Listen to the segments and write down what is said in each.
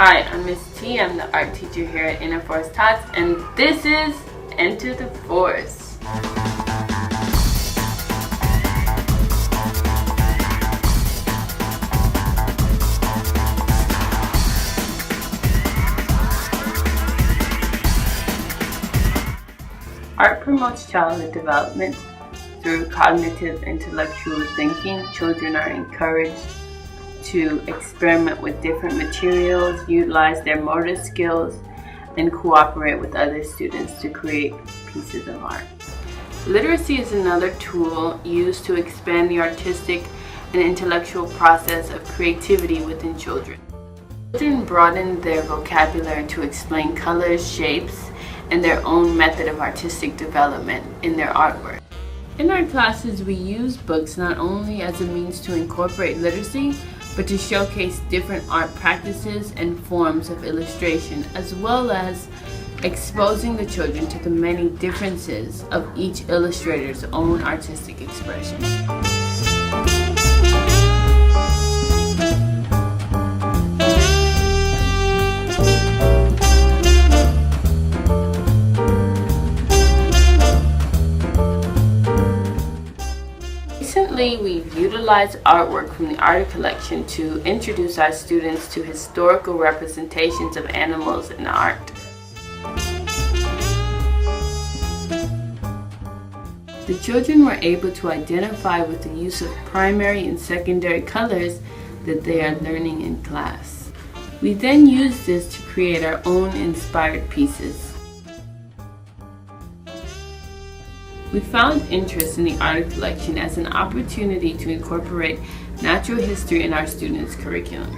Hi, I'm Miss T. I'm the art teacher here at Inner Forest Tots, and this is Enter the Forest. Art promotes childhood development through cognitive intellectual thinking. Children are encouraged to experiment with different materials, utilize their motor skills, and cooperate with other students to create pieces of art. Literacy is another tool used to expand the artistic and intellectual process of creativity within children. Children broaden their vocabulary to explain colors, shapes, and their own method of artistic development in their artwork. In our classes, we use books not only as a means to incorporate literacy, but to showcase different art practices and forms of illustration, as well as exposing the children to the many differences of each illustrator's own artistic expression. Recently, we've utilized artwork from the art collection to introduce our students to historical representations of animals in art. The children were able to identify with the use of primary and secondary colors that they are learning in class. We then used this to create our own inspired pieces. We found interest in the art collection as an opportunity to incorporate natural history in our students' curriculum.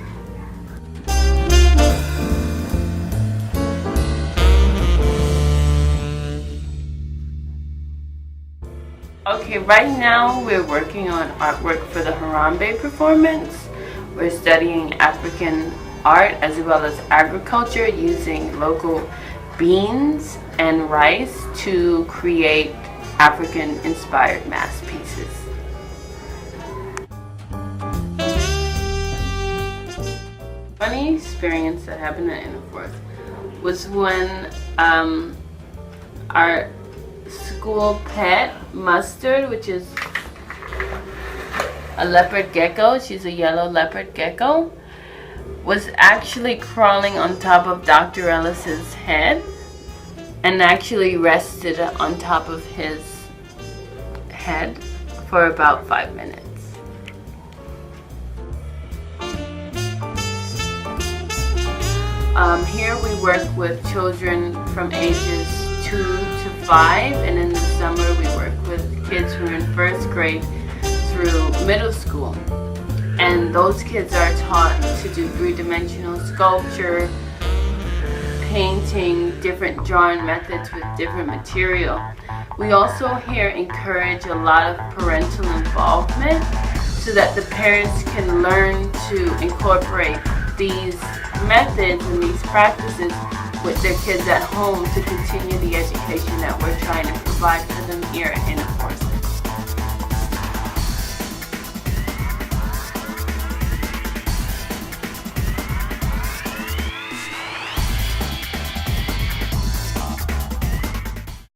Okay, right now we're working on artwork for the Harambe performance. We're studying African art as well as agriculture using local beans and rice to create African-inspired mass pieces. Funny experience that happened at Inner Forest was when our school pet, Mustard, which is a leopard gecko, she's a yellow leopard gecko, was actually crawling on top of Dr. Ellis's head and actually rested on top of his head for about 5 minutes. Here we work with children from ages 2 to 5, and in the summer we work with kids who are in first grade through middle school. And those kids are taught to do three-dimensional sculpture, painting, different drawing methods with different material. We also here encourage a lot of parental involvement so that the parents can learn to incorporate these methods and these practices with their kids at home to continue the education that we're trying to provide for them here in